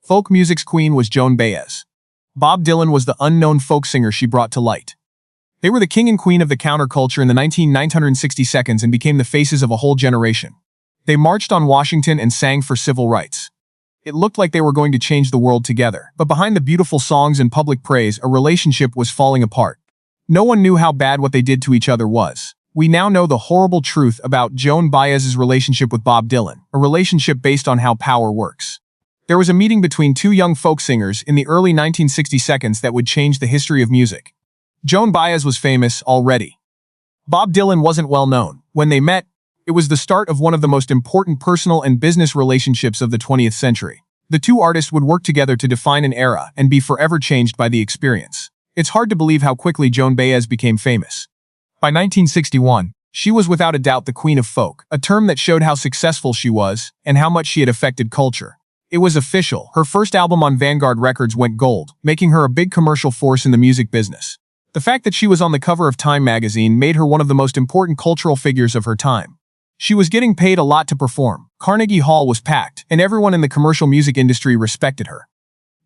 Folk music's queen was Joan Baez. Bob Dylan was the unknown folk singer she brought to light. They were the king and queen of the counterculture in the 1960s and became the faces of a whole generation. They marched on Washington and sang for civil rights. It looked like they were going to change the world together, but behind the beautiful songs and public praise, a relationship was falling apart. No one knew how bad what they did to each other was. We now know the horrible truth about Joan Baez's relationship with Bob Dylan, a relationship based on how power works. There was a meeting between two young folk singers in the early 1960s that would change the history of music. Joan Baez was famous already. Bob Dylan wasn't well known. When they met, it was the start of one of the most important personal and business relationships of the 20th century. The two artists would work together to define an era and be forever changed by the experience. It's hard to believe how quickly Joan Baez became famous. By 1961, she was without a doubt the queen of folk, a term that showed how successful she was and how much she had affected culture. It was official. Her first album on Vanguard Records went gold, making her a big commercial force in the music business. The fact that she was on the cover of Time magazine made her one of the most important cultural figures of her time. She was getting paid a lot to perform. Carnegie Hall was packed, and everyone in the commercial music industry respected her.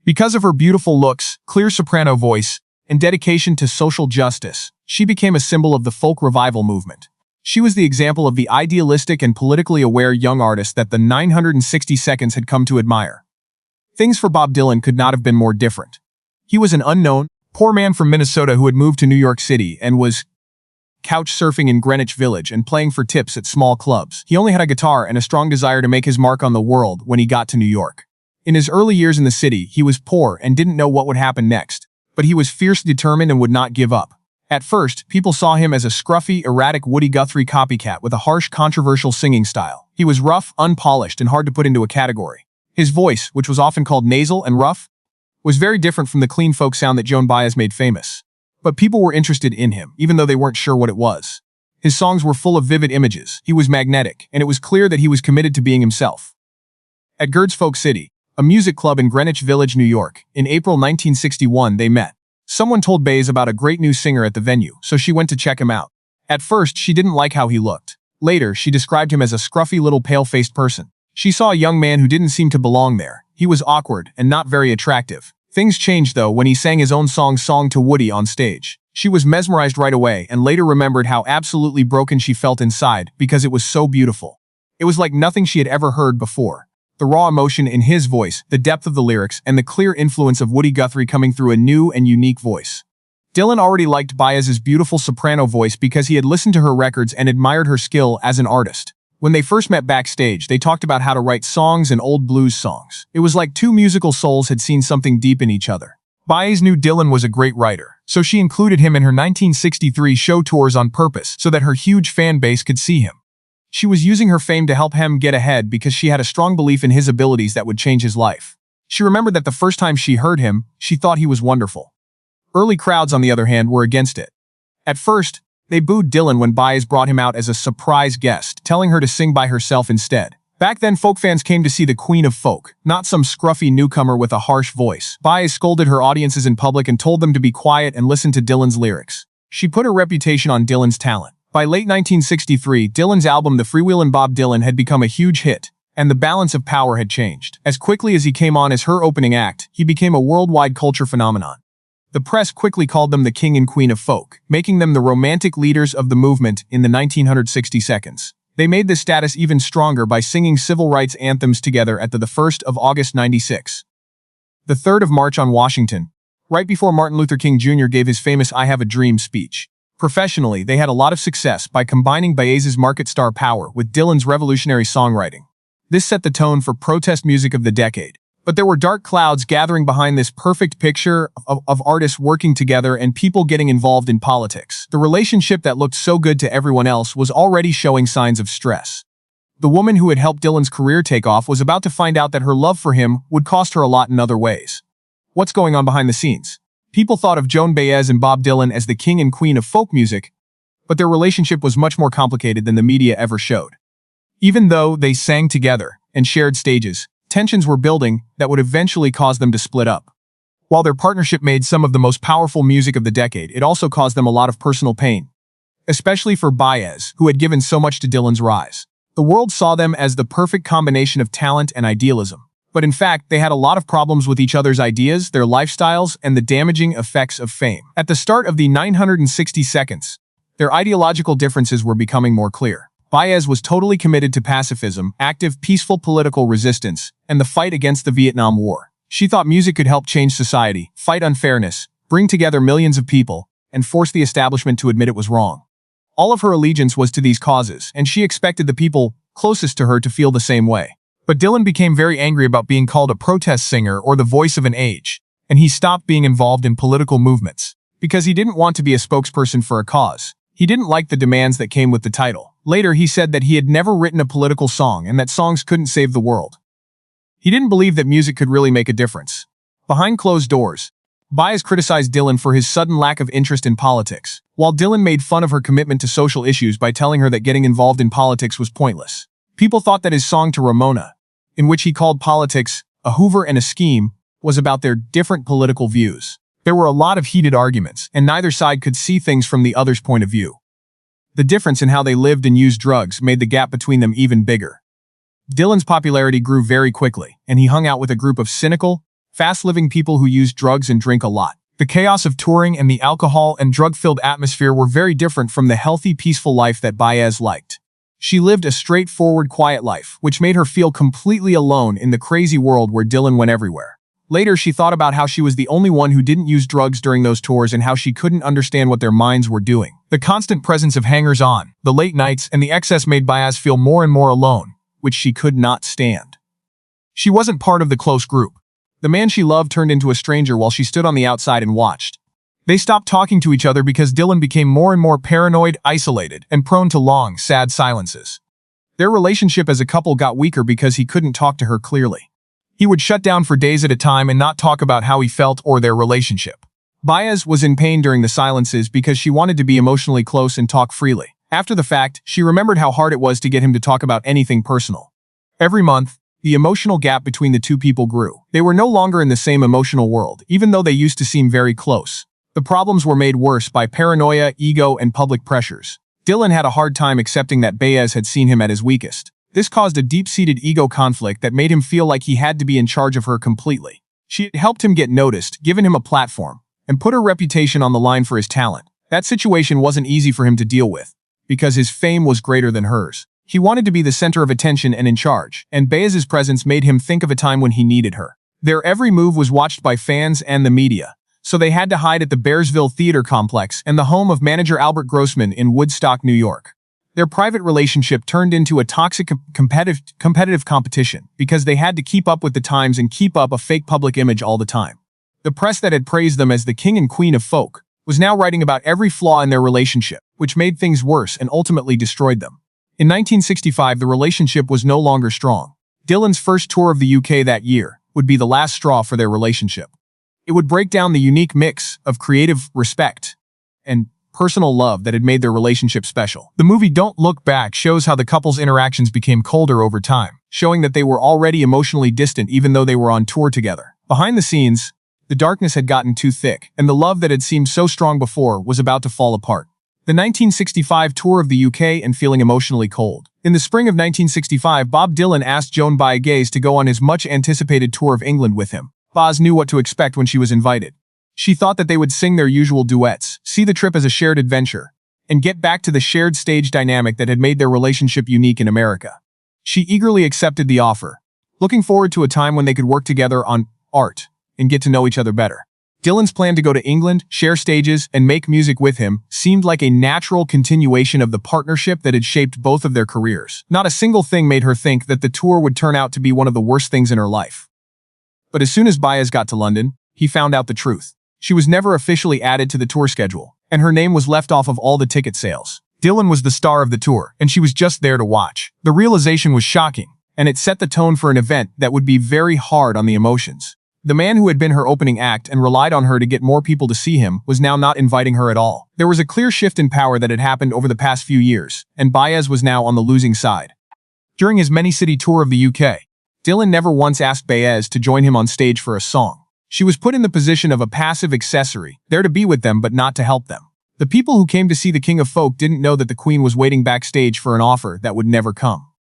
Because of her beautiful looks, clear soprano voice, and dedication to social justice, she became a symbol of the folk revival movement. She was the example of the idealistic and politically aware young artist that the 960 Seconds had come to admire. Things for Bob Dylan could not have been more different. He was an unknown, poor man from Minnesota who had moved to New York City and was couch surfing in Greenwich Village and playing for tips at small clubs. He only had a guitar and a strong desire to make his mark on the world when he got to New York. In his early years in the city, he was poor and didn't know what would happen next, but he was fiercely determined and would not give up. At first, people saw him as a scruffy, erratic Woody Guthrie copycat with a harsh, controversial singing style. He was rough, unpolished, and hard to put into a category. His voice, which was often called nasal and rough, was very different from the clean folk sound that Joan Baez made famous. But people were interested in him, even though they weren't sure what it was. His songs were full of vivid images, he was magnetic, and it was clear that he was committed to being himself. At Gerd's Folk City, a music club in Greenwich Village, New York, in April 1961 they met. Someone told Baez about a great new singer at the venue, so she went to check him out. At first, she didn't like how he looked. Later, she described him as a scruffy little pale-faced person. She saw a young man who didn't seem to belong there. He was awkward and not very attractive. Things changed though when he sang his own song to Woody on stage. She was mesmerized right away and later remembered how absolutely broken she felt inside because it was so beautiful. It was like nothing she had ever heard before. The raw emotion in his voice, the depth of the lyrics, and the clear influence of Woody Guthrie coming through a new and unique voice. Dylan already liked Baez's beautiful soprano voice because he had listened to her records and admired her skill as an artist. When they first met backstage, they talked about how to write songs and old blues songs. It was like two musical souls had seen something deep in each other. Baez knew Dylan was a great writer, so she included him in her 1963 show tours on purpose so that her huge fan base could see him. She was using her fame to help him get ahead because she had a strong belief in his abilities that would change his life. She remembered that the first time she heard him, she thought he was wonderful. Early crowds, on the other hand, were against it. At first, they booed Dylan when Baez brought him out as a surprise guest, telling her to sing by herself instead. Back then, folk fans came to see the queen of folk, not some scruffy newcomer with a harsh voice. Baez scolded her audiences in public and told them to be quiet and listen to Dylan's lyrics. She put her reputation on Dylan's talent. By late 1963, Dylan's album The Freewheelin' Bob Dylan had become a huge hit, and the balance of power had changed. As quickly as he came on as her opening act, he became a worldwide culture phenomenon. The press quickly called them the king and queen of folk, making them the romantic leaders of the movement in the 1960 Seconds. They made this status even stronger by singing civil rights anthems together at the 1st of August 96. The 3rd of March on Washington, right before Martin Luther King Jr. gave his famous I Have a Dream speech. Professionally, they had a lot of success by combining Baez's market star power with Dylan's revolutionary songwriting. This set the tone for protest music of the decade. But there were dark clouds gathering behind this perfect picture of artists working together and people getting involved in politics. The relationship that looked so good to everyone else was already showing signs of stress. The woman who had helped Dylan's career take off was about to find out that her love for him would cost her a lot in other ways. What's going on behind the scenes? People thought of Joan Baez and Bob Dylan as the king and queen of folk music, but their relationship was much more complicated than the media ever showed. Even though they sang together and shared stages, tensions were building that would eventually cause them to split up. While their partnership made some of the most powerful music of the decade, it also caused them a lot of personal pain. Especially for Baez, who had given so much to Dylan's rise. The world saw them as the perfect combination of talent and idealism. But in fact, they had a lot of problems with each other's ideas, their lifestyles, and the damaging effects of fame. At the start of the 960 seconds, their ideological differences were becoming more clear. Baez was totally committed to pacifism, active, peaceful political resistance, and the fight against the Vietnam War. She thought music could help change society, fight unfairness, bring together millions of people, and force the establishment to admit it was wrong. All of her allegiance was to these causes, and she expected the people closest to her to feel the same way. But Dylan became very angry about being called a protest singer or the voice of an age, and he stopped being involved in political movements, because he didn't want to be a spokesperson for a cause. He didn't like the demands that came with the title. Later, he said that he had never written a political song and that songs couldn't save the world. He didn't believe that music could really make a difference. Behind closed doors, Baez criticized Dylan for his sudden lack of interest in politics, while Dylan made fun of her commitment to social issues by telling her that getting involved in politics was pointless. People thought that his song to Ramona, in which he called politics a Hoover and a scheme, was about their different political views. There were a lot of heated arguments, and neither side could see things from the other's point of view. The difference in how they lived and used drugs made the gap between them even bigger. Dylan's popularity grew very quickly, and he hung out with a group of cynical, fast-living people who used drugs and drink a lot. The chaos of touring and the alcohol and drug-filled atmosphere were very different from the healthy, peaceful life that Baez liked. She lived a straightforward, quiet life, which made her feel completely alone in the crazy world where Dylan went everywhere. Later, she thought about how she was the only one who didn't use drugs during those tours and how she couldn't understand what their minds were doing. The constant presence of hangers-on, the late nights, and the excess made Baez feel more and more alone, which she could not stand. She wasn't part of the close group. The man she loved turned into a stranger while she stood on the outside and watched. They stopped talking to each other because Dylan became more and more paranoid, isolated, and prone to long, sad silences. Their relationship as a couple got weaker because he couldn't talk to her clearly. He would shut down for days at a time and not talk about how he felt or their relationship. Baez was in pain during the silences because she wanted to be emotionally close and talk freely. After the fact, she remembered how hard it was to get him to talk about anything personal. Every month, the emotional gap between the two people grew. They were no longer in the same emotional world, even though they used to seem very close. The problems were made worse by paranoia, ego, and public pressures. Dylan had a hard time accepting that Baez had seen him at his weakest. This caused a deep-seated ego conflict that made him feel like he had to be in charge of her completely. She had helped him get noticed, given him a platform, and put her reputation on the line for his talent. That situation wasn't easy for him to deal with, because his fame was greater than hers. He wanted to be the center of attention and in charge, and Baez's presence made him think of a time when he needed her. Their every move was watched by fans and the media, so they had to hide at the Bearsville Theater Complex and the home of manager Albert Grossman in Woodstock, New York. Their private relationship turned into a toxic competitive competition because they had to keep up with the times and keep up a fake public image all the time. The press that had praised them as the king and queen of folk was now writing about every flaw in their relationship, which made things worse and ultimately destroyed them. In 1965, the relationship was no longer strong. Dylan's first tour of the UK that year would be the last straw for their relationship. It would break down the unique mix of creative respect and personal love that had made their relationship special. The movie Don't Look Back shows how the couple's interactions became colder over time, showing that they were already emotionally distant even though they were on tour together. Behind the scenes, the darkness had gotten too thick, and the love that had seemed so strong before was about to fall apart. The 1965 tour of the UK and feeling emotionally cold. In the spring of 1965, Bob Dylan asked Joan Baez to go on his much-anticipated tour of England with him. Baez knew what to expect when she was invited. She thought that they would sing their usual duets, see the trip as a shared adventure, and get back to the shared stage dynamic that had made their relationship unique in America. She eagerly accepted the offer, looking forward to a time when they could work together on art and get to know each other better. Dylan's plan to go to England, share stages, and make music with him seemed like a natural continuation of the partnership that had shaped both of their careers. Not a single thing made her think that the tour would turn out to be one of the worst things in her life. But as soon as Baez got to London, he found out the truth. She was never officially added to the tour schedule, and her name was left off of all the ticket sales. Dylan was the star of the tour, and she was just there to watch. The realization was shocking, and it set the tone for an event that would be very hard on the emotions. The man who had been her opening act and relied on her to get more people to see him was now not inviting her at all. There was a clear shift in power that had happened over the past few years, and Baez was now on the losing side. During his many-city tour of the UK, Dylan never once asked Baez to join him on stage for a song. She was put in the position of a passive accessory, there to be with them but not to help them. The people who came to see the King of Folk didn't know that the Queen was waiting backstage for an offer that would never come.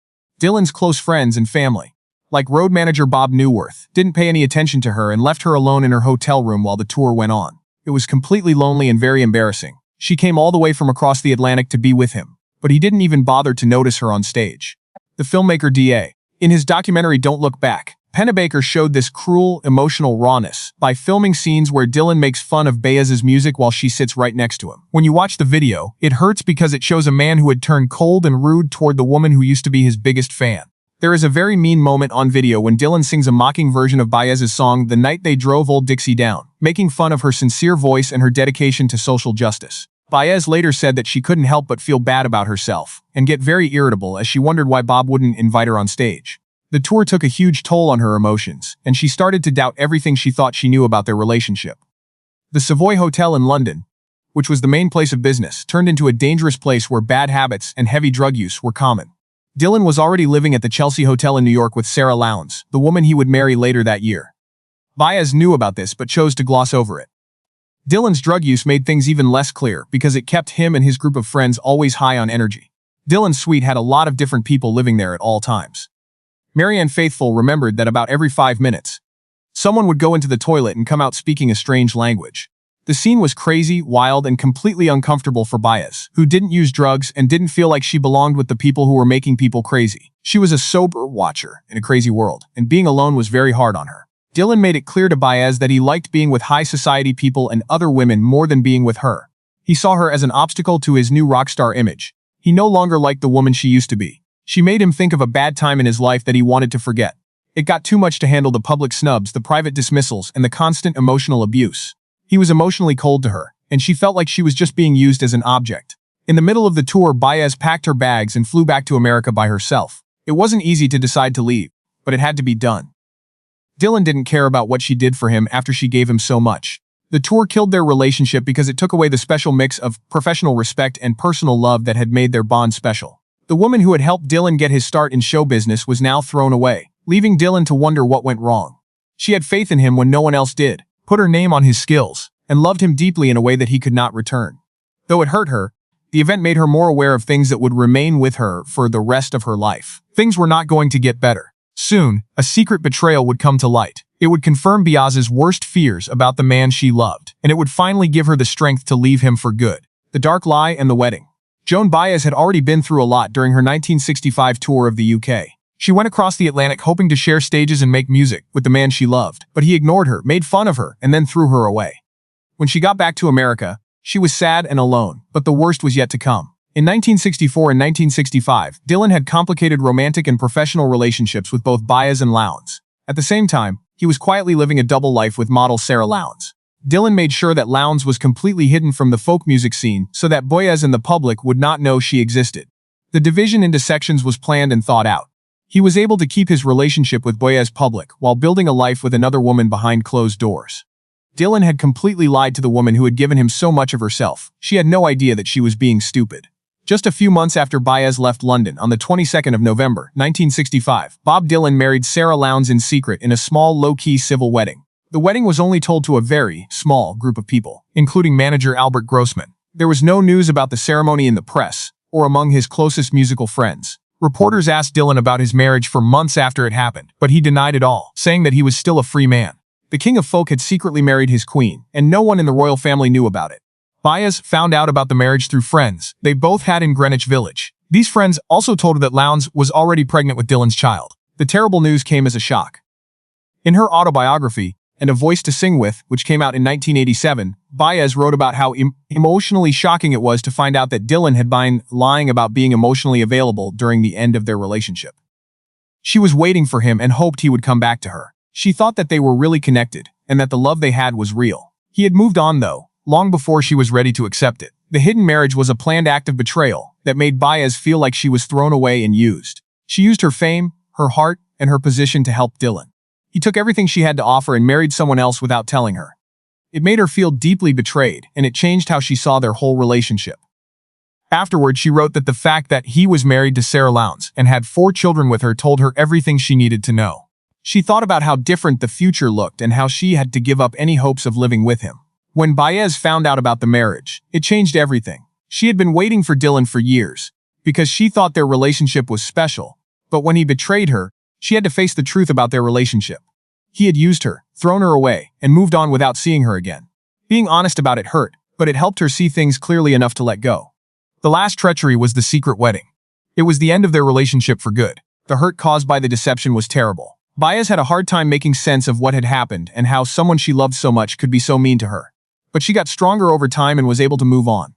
Dylan's close friends and family, like road manager Bob Newworth, didn't pay any attention to her and left her alone in her hotel room while the tour went on. It was completely lonely and very embarrassing. She came all the way from across the Atlantic to be with him, but he didn't even bother to notice her on stage. The filmmaker D.A. In his documentary Don't Look Back, Pennebaker showed this cruel, emotional rawness by filming scenes where Dylan makes fun of Baez's music while she sits right next to him. When you watch the video, it hurts because it shows a man who had turned cold and rude toward the woman who used to be his biggest fan. There is a very mean moment on video when Dylan sings a mocking version of Baez's song The Night They Drove Old Dixie Down, making fun of her sincere voice and her dedication to social justice. Baez later said that she couldn't help but feel bad about herself and get very irritable as she wondered why Bob wouldn't invite her on stage. The tour took a huge toll on her emotions, and she started to doubt everything she thought she knew about their relationship. The Savoy Hotel in London, which was the main place of business, turned into a dangerous place where bad habits and heavy drug use were common. Dylan was already living at the Chelsea Hotel in New York with Sarah Lowndes, the woman he would marry later that year. Baez knew about this but chose to gloss over it. Dylan's drug use made things even less clear because it kept him and his group of friends always high on energy. Dylan's suite had a lot of different people living there at all times. Marianne Faithfull remembered that about every 5 minutes, someone would go into the toilet and come out speaking a strange language. The scene was crazy, wild, and completely uncomfortable for Baez, who didn't use drugs and didn't feel like she belonged with the people who were making people crazy. She was a sober watcher in a crazy world, and being alone was very hard on her. Dylan made it clear to Baez that he liked being with high society people and other women more than being with her. He saw her as an obstacle to his new rock star image. He no longer liked the woman she used to be. She made him think of a bad time in his life that he wanted to forget. It got too much to handle the public snubs, the private dismissals, and the constant emotional abuse. He was emotionally cold to her, and she felt like she was just being used as an object. In the middle of the tour, Baez packed her bags and flew back to America by herself. It wasn't easy to decide to leave, but it had to be done. Dylan didn't care about what she did for him after she gave him so much. The tour killed their relationship because it took away the special mix of professional respect and personal love that had made their bond special. The woman who had helped Dylan get his start in show business was now thrown away, leaving Dylan to wonder what went wrong. She had faith in him when no one else did, put her name on his skills, and loved him deeply in a way that he could not return. Though it hurt her, the event made her more aware of things that would remain with her for the rest of her life. Things were not going to get better. Soon, a secret betrayal would come to light. It would confirm Baez's worst fears about the man she loved, and it would finally give her the strength to leave him for good. The dark lie and the wedding. Joan Baez had already been through a lot during her 1965 tour of the UK. She went across the Atlantic hoping to share stages and make music with the man she loved, but he ignored her, made fun of her, and then threw her away. When she got back to America, she was sad and alone, but the worst was yet to come. In 1964 and 1965, Dylan had complicated romantic and professional relationships with both Baez and Lowndes. At the same time, he was quietly living a double life with model Sarah Lowndes. Dylan made sure that Lowndes was completely hidden from the folk music scene so that Baez and the public would not know she existed. The division into sections was planned and thought out. He was able to keep his relationship with Baez public while building a life with another woman behind closed doors. Dylan had completely lied to the woman who had given him so much of herself. She had no idea that she was being stupid. Just a few months after Baez left London, on the 22nd of November, 1965, Bob Dylan married Sarah Lowndes in secret in a small, low-key civil wedding. The wedding was only told to a very small group of people, including manager Albert Grossman. There was no news about the ceremony in the press, or among his closest musical friends. Reporters asked Dylan about his marriage for months after it happened, but he denied it all, saying that he was still a free man. The king of folk had secretly married his queen, and no one in the royal family knew about it. Baez found out about the marriage through friends they both had in Greenwich Village. These friends also told her that Lowndes was already pregnant with Dylan's child. The terrible news came as a shock. In her autobiography, And a Voice to Sing With, which came out in 1987, Baez wrote about how emotionally shocking it was to find out that Dylan had been lying about being emotionally available during the end of their relationship. She was waiting for him and hoped he would come back to her. She thought that they were really connected, and that the love they had was real. He had moved on though, long before she was ready to accept it. The hidden marriage was a planned act of betrayal that made Baez feel like she was thrown away and used. She used her fame, her heart, and her position to help Dylan. He took everything she had to offer and married someone else without telling her. It made her feel deeply betrayed, and it changed how she saw their whole relationship. Afterward, she wrote that the fact that he was married to Sarah Lowndes and had 4 children with her told her everything she needed to know. She thought about how different the future looked and how she had to give up any hopes of living with him. When Baez found out about the marriage, it changed everything. She had been waiting for Dylan for years, because she thought their relationship was special, but when he betrayed her, She had to face the truth about their relationship. He had used her, thrown her away, and moved on without seeing her again. Being honest about it hurt, but it helped her see things clearly enough to let go. The last treachery was the secret wedding. It was the end of their relationship for good. The hurt caused by the deception was terrible. Baez had a hard time making sense of what had happened and how someone she loved so much could be so mean to her. But she got stronger over time and was able to move on.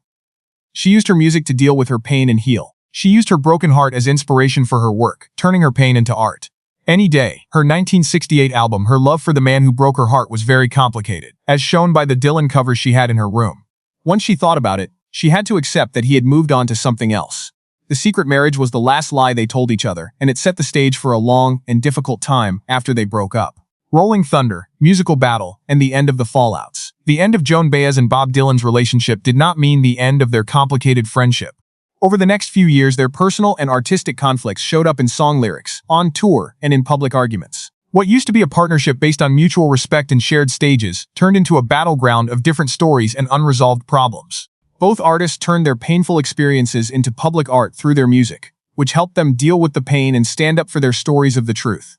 She used her music to deal with her pain and heal. She used her broken heart as inspiration for her work, turning her pain into art. Any Day, her 1968 album, her love for the man who broke her heart was very complicated, as shown by the Dylan covers she had in her room. Once she thought about it, she had to accept that he had moved on to something else. The secret marriage was the last lie they told each other, and it set the stage for a long and difficult time after they broke up. Rolling Thunder, Musical Battle, and the end of the fallouts. The end of Joan Baez and Bob Dylan's relationship did not mean the end of their complicated friendship. Over the next few years, their personal and artistic conflicts showed up in song lyrics, on tour, and in public arguments. What used to be a partnership based on mutual respect and shared stages turned into a battleground of different stories and unresolved problems. Both artists turned their painful experiences into public art through their music, which helped them deal with the pain and stand up for their stories of the truth.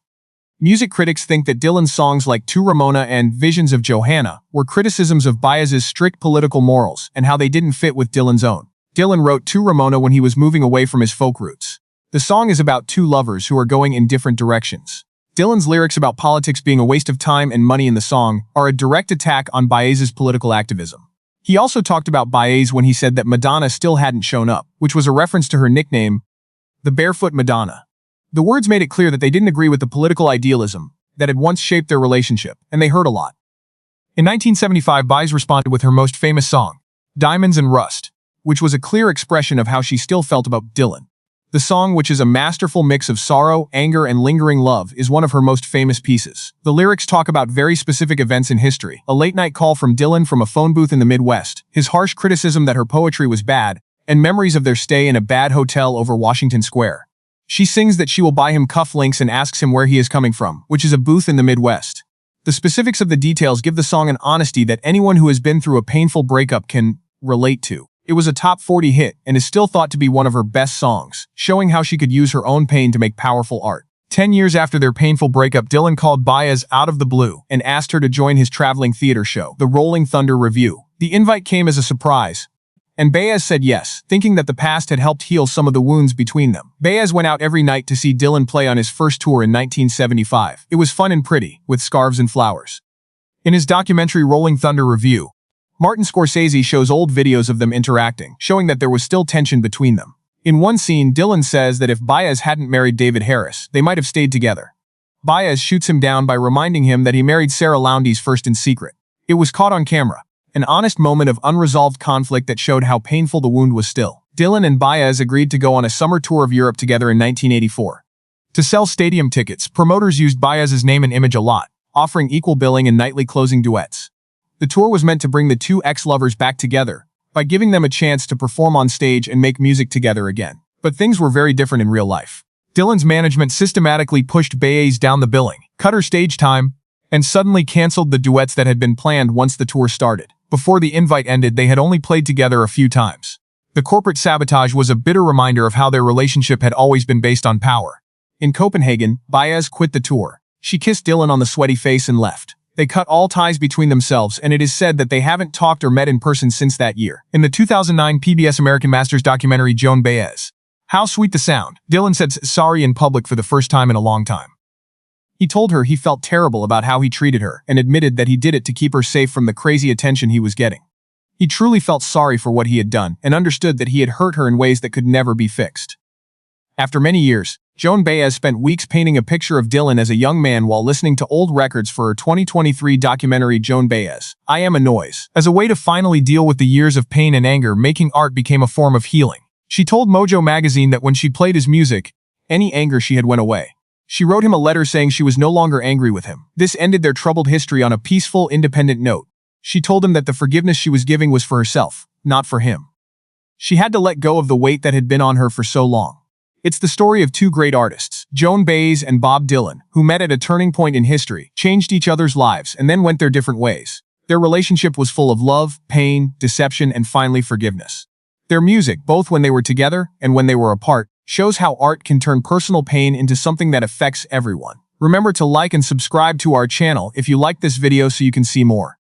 Music critics think that Dylan's songs like To Ramona and Visions of Johanna were criticisms of Baez's strict political morals and how they didn't fit with Dylan's own. Dylan wrote To Ramona when he was moving away from his folk roots. The song is about two lovers who are going in different directions. Dylan's lyrics about politics being a waste of time and money in the song are a direct attack on Baez's political activism. He also talked about Baez when he said that Madonna still hadn't shown up, which was a reference to her nickname, the Barefoot Madonna. The words made it clear that they didn't agree with the political idealism that had once shaped their relationship, and they hurt a lot. In 1975, Baez responded with her most famous song, Diamonds and Rust, which was a clear expression of how she still felt about Dylan. The song, which is a masterful mix of sorrow, anger, and lingering love, is one of her most famous pieces. The lyrics talk about very specific events in history, a late-night call from Dylan from a phone booth in the Midwest, his harsh criticism that her poetry was bad, and memories of their stay in a bad hotel over Washington Square. She sings that she will buy him cufflinks and asks him where he is coming from, which is a booth in the Midwest. The specifics of the details give the song an honesty that anyone who has been through a painful breakup can relate to. It was a top 40 hit and is still thought to be one of her best songs, showing how she could use her own pain to make powerful art. 10 years after their painful breakup, Dylan called Baez out of the blue and asked her to join his traveling theater show, the Rolling Thunder Revue. The invite came as a surprise, and Baez said yes, thinking that the past had helped heal some of the wounds between them. Baez went out every night to see Dylan play on his first tour in 1975. It was fun and pretty, with scarves and flowers. In his documentary Rolling Thunder Revue, Martin Scorsese shows old videos of them interacting, showing that there was still tension between them. In one scene, Dylan says that if Baez hadn't married David Harris, they might have stayed together. Baez shoots him down by reminding him that he married Sarah Lowndes first in secret. It was caught on camera, an honest moment of unresolved conflict that showed how painful the wound was still. Dylan and Baez agreed to go on a summer tour of Europe together in 1984. To sell stadium tickets, promoters used Baez's name and image a lot, offering equal billing and nightly closing duets. The tour was meant to bring the two ex-lovers back together by giving them a chance to perform on stage and make music together again. But things were very different in real life. Dylan's management systematically pushed Baez down the billing, cut her stage time, and suddenly canceled the duets that had been planned once the tour started. Before the invite ended, they had only played together a few times. The corporate sabotage was a bitter reminder of how their relationship had always been based on power. In Copenhagen, Baez quit the tour. She kissed Dylan on the sweaty face and left. They cut all ties between themselves, and it is said that they haven't talked or met in person since that year. In the 2009 PBS American Masters documentary Joan Baez, How Sweet the Sound, Dylan said sorry in public for the first time in a long time. He told her he felt terrible about how he treated her and admitted that he did it to keep her safe from the crazy attention he was getting. He truly felt sorry for what he had done and understood that he had hurt her in ways that could never be fixed. After many years, Joan Baez spent weeks painting a picture of Dylan as a young man while listening to old records for her 2023 documentary Joan Baez, I Am a Noise. As a way to finally deal with the years of pain and anger, making art became a form of healing. She told Mojo magazine that when she played his music, any anger she had went away. She wrote him a letter saying she was no longer angry with him. This ended their troubled history on a peaceful, independent note. She told him that the forgiveness she was giving was for herself, not for him. She had to let go of the weight that had been on her for so long. It's the story of two great artists, Joan Baez and Bob Dylan, who met at a turning point in history, changed each other's lives, and then went their different ways. Their relationship was full of love, pain, deception, and finally forgiveness. Their music, both when they were together and when they were apart, shows how art can turn personal pain into something that affects everyone. Remember to like and subscribe to our channel if you like this video so you can see more.